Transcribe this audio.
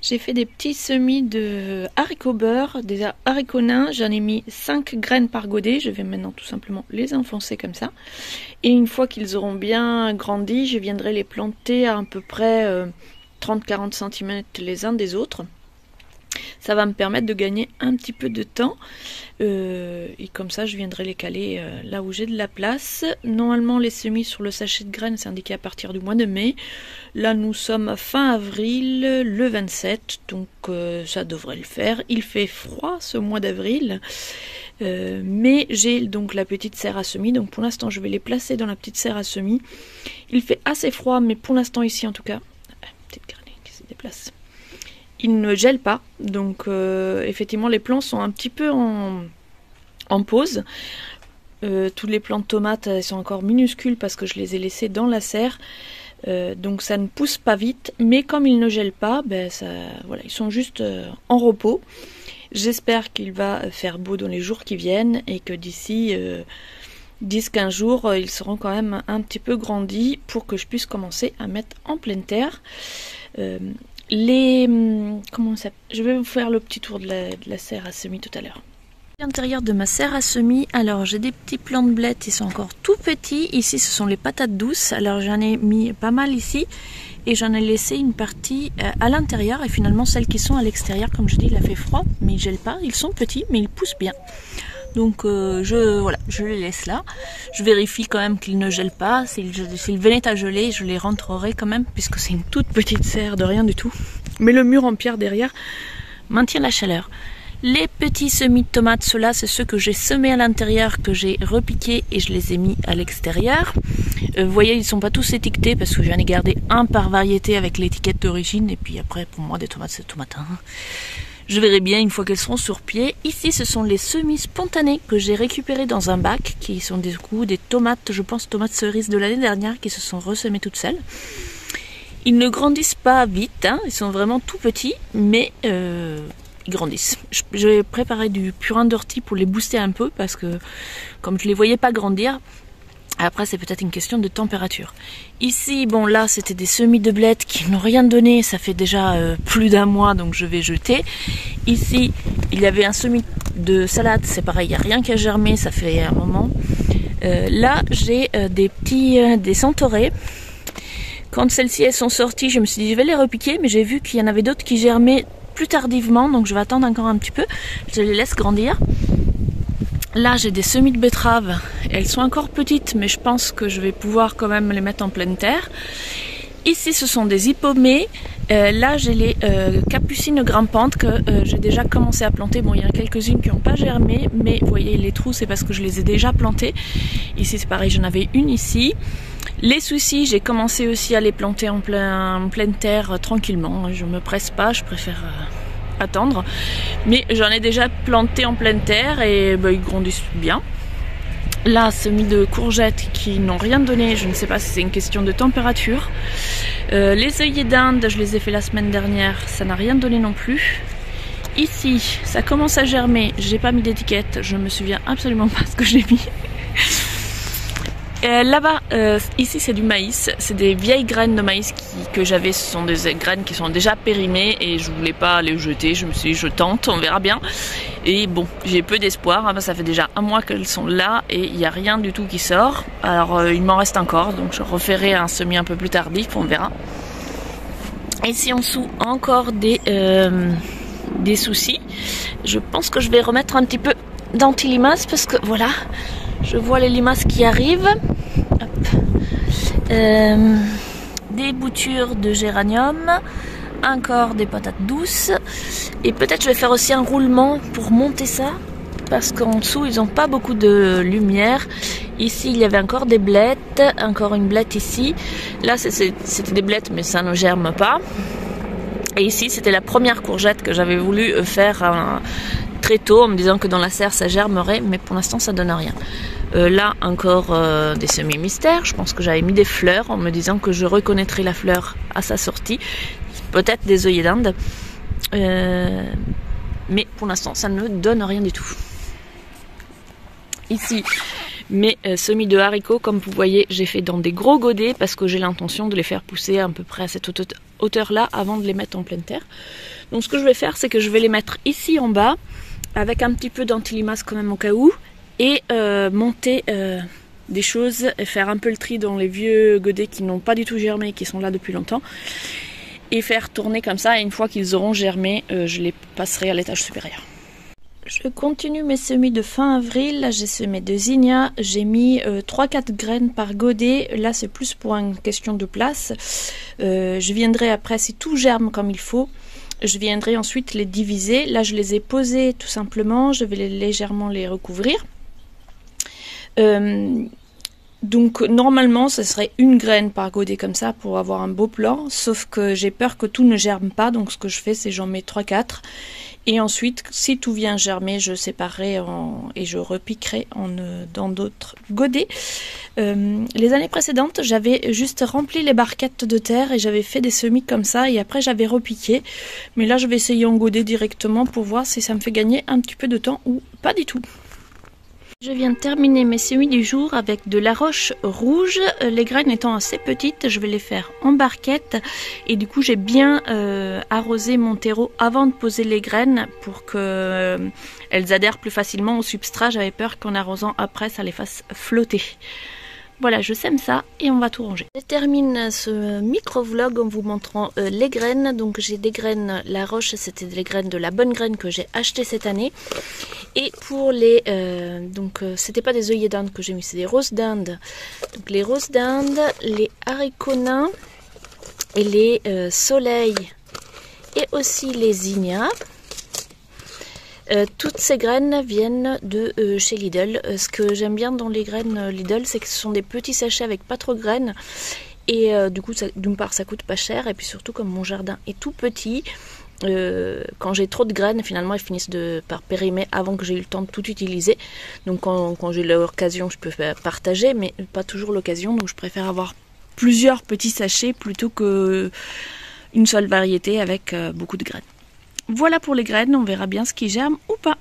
J'ai fait des petits semis de haricots beurre, des haricots nains. J'en ai mis 5 graines par godet. Je vais maintenant tout simplement les enfoncer comme ça. Et une fois qu'ils auront bien grandi, je viendrai les planter à peu près 30-40 cm les uns des autres. Ça va me permettre de gagner un petit peu de temps. Et comme ça, je viendrai les caler là où j'ai de la place. Normalement, les semis sur le sachet de graines, c'est indiqué à partir du mois de mai. Là, nous sommes fin avril, le 27. Donc, ça devrait le faire. Il fait froid ce mois d'avril. Mais j'ai donc la petite serre à semis. Donc, pour l'instant, je vais les placer dans la petite serre à semis. Il fait assez froid, mais pour l'instant, ici, en tout cas... petite grenouille qui se déplace. Il ne gèle pas, donc effectivement les plants sont un petit peu en pause. Tous les plants de tomates elles sont encore minuscules parce que je les ai laissés dans la serre. Donc ça ne pousse pas vite, mais comme ils ne gèlent pas, voilà, ils sont juste en repos. J'espère qu'il va faire beau dans les jours qui viennent et que d'ici 10-15 jours, ils seront quand même un petit peu grandis pour que je puisse commencer à mettre en pleine terre. Je vais vous faire le petit tour de la serre à semis tout à l'heure. À l'intérieur de ma serre à semis, alors j'ai des petits plants de blettes, ils sont encore tout petits. Ici ce sont les patates douces, alors j'en ai mis pas mal ici et j'en ai laissé une partie à l'intérieur et finalement celles qui sont à l'extérieur, comme je dis, il a fait froid mais ils gèlent pas, ils sont petits mais ils poussent bien. Donc je les laisse là. Je vérifie quand même qu'ils ne gèlent pas. S'ils venaient à geler, je les rentrerai quand même, puisque c'est une toute petite serre de rien du tout. Mais le mur en pierre derrière maintient la chaleur. Les petits semis de tomates, ceux-là, c'est ceux que j'ai semés à l'intérieur, que j'ai repiqués et je les ai mis à l'extérieur. Vous voyez, ils ne sont pas tous étiquetés parce que j'en ai gardé un par variété avec l'étiquette d'origine. Et puis après, pour moi, des tomates, c'est tomates. Je verrai bien une fois qu'elles seront sur pied. Ici, ce sont les semis spontanés que j'ai récupérés dans un bac, qui sont des tomates, je pense tomates cerises de l'année dernière, qui se sont ressemées toutes seules. Ils ne grandissent pas vite, hein, ils sont vraiment tout petits, mais ils grandissent. Je vais préparer du purin d'ortie pour les booster un peu, parce que comme je les voyais pas grandir, après c'est peut-être une question de température. Ici, bon là c'était des semis de blettes qui n'ont rien donné, ça fait déjà plus d'un mois, donc je vais jeter. Ici il y avait un semis de salade, c'est pareil, il n'y a rien qui a germé, ça fait un moment. Là j'ai des centaurées. Quand celles-ci elles sont sorties, je me suis dit je vais les repiquer, mais j'ai vu qu'il y en avait d'autres qui germaient plus tardivement, donc je vais attendre encore un petit peu, je les laisse grandir. Là j'ai des semis de betteraves, elles sont encore petites mais je pense que je vais pouvoir quand même les mettre en pleine terre. Ici ce sont des hippomées, là j'ai les capucines grimpantes que j'ai déjà commencé à planter. Bon, il y en a quelques-unes qui n'ont pas germé, mais vous voyez les trous c'est parce que je les ai déjà plantées. Ici c'est pareil, j'en avais une ici. Les soucis, j'ai commencé aussi à les planter en pleine terre tranquillement, je me presse pas, je préfère attendre, mais j'en ai déjà planté en pleine terre et ils grandissent bien. Là, semis de courgettes qui n'ont rien donné, je ne sais pas si c'est une question de température. Les œillets d'Inde, je les ai fait la semaine dernière, ça n'a rien donné non plus. Ici, ça commence à germer, j'ai pas mis d'étiquette, je me souviens absolument pas ce que j'ai mis. Là-bas, ici c'est du maïs, c'est des vieilles graines de maïs que j'avais, ce sont des graines qui sont déjà périmées et je voulais pas les jeter, je me suis dit je tente, on verra bien. Et bon, j'ai peu d'espoir, hein, ça fait déjà un mois qu'elles sont là et il n'y a rien du tout qui sort. Alors il m'en reste encore, donc je referai un semis un peu plus tardif, on verra. Ici en dessous, encore des soucis. Je pense que je vais remettre un petit peu d'anti-limaces parce que voilà, je vois les limaces qui arrivent. Des boutures de géranium, encore des patates douces. Et peut-être je vais faire aussi un roulement pour monter ça, parce qu'en dessous ils n'ont pas beaucoup de lumière. Ici il y avait encore des blettes, encore une blette ici. Là c'était des blettes mais ça ne germe pas. Et ici c'était la première courgette que j'avais voulu faire très tôt en me disant que dans la serre ça germerait, mais pour l'instant ça donne rien. Là encore des semis mystères, je pense que j'avais mis des fleurs en me disant que je reconnaîtrais la fleur à sa sortie, peut-être des œillets d'Inde, mais pour l'instant ça ne donne rien du tout. Ici mes semis de haricots. Comme vous voyez, j'ai fait dans des gros godets parce que j'ai l'intention de les faire pousser à peu près à cette hauteur-là avant de les mettre en pleine terre. Donc ce que je vais faire, c'est que je vais les mettre ici en bas avec un petit peu d'antilimace quand même au cas où et monter des choses et faire un peu le tri dans les vieux godets qui n'ont pas du tout germé, qui sont là depuis longtemps et faire tourner comme ça, et une fois qu'ils auront germé, je les passerai à l'étage supérieur. Je continue mes semis de fin avril. Là j'ai semé de zinnia, j'ai mis 3-4 graines par godet. Là c'est plus pour une question de place. Je viendrai après, si tout germe comme il faut, je viendrai ensuite les diviser. Là je les ai posés tout simplement, je vais légèrement les recouvrir. Donc normalement ce serait une graine par godet comme ça pour avoir un beau plan, sauf que j'ai peur que tout ne germe pas, donc ce que je fais c'est j'en mets 3-4 et ensuite si tout vient germer je séparerai et je repiquerai dans d'autres godets. Les années précédentes j'avais juste rempli les barquettes de terre et j'avais fait des semis comme ça et après j'avais repiqué, mais là je vais essayer en godet directement pour voir si ça me fait gagner un petit peu de temps ou pas du tout. Je viens de terminer mes semis du jour avec de la roche rouge. Les graines étant assez petites, je vais les faire en barquette. Et du coup, j'ai bien arrosé mon terreau avant de poser les graines pour qu'elles adhèrent plus facilement au substrat. J'avais peur qu'en arrosant après, ça les fasse flotter. Voilà, je sème ça et on va tout ranger. Je termine ce micro-vlog en vous montrant les graines. Donc j'ai des graines, la roche, c'était des graines de la bonne graine que j'ai acheté cette année. Et pour les... c'était pas des œillets d'Inde que j'ai mis, c'est des roses d'Inde. Donc les roses d'Inde, les haricots nains et les soleils et aussi les zinnias. Toutes ces graines viennent de chez Lidl. Ce que j'aime bien dans les graines Lidl, c'est que ce sont des petits sachets avec pas trop de graines. Et du coup, d'une part, ça coûte pas cher. Et puis surtout, comme mon jardin est tout petit, quand j'ai trop de graines, finalement, elles finissent par périmer avant que j'ai eu le temps de tout utiliser. Donc quand j'ai l'occasion, je peux partager, mais pas toujours l'occasion. Donc je préfère avoir plusieurs petits sachets plutôt qu'une seule variété avec beaucoup de graines. Voilà pour les graines, on verra bien ce qui germe ou pas.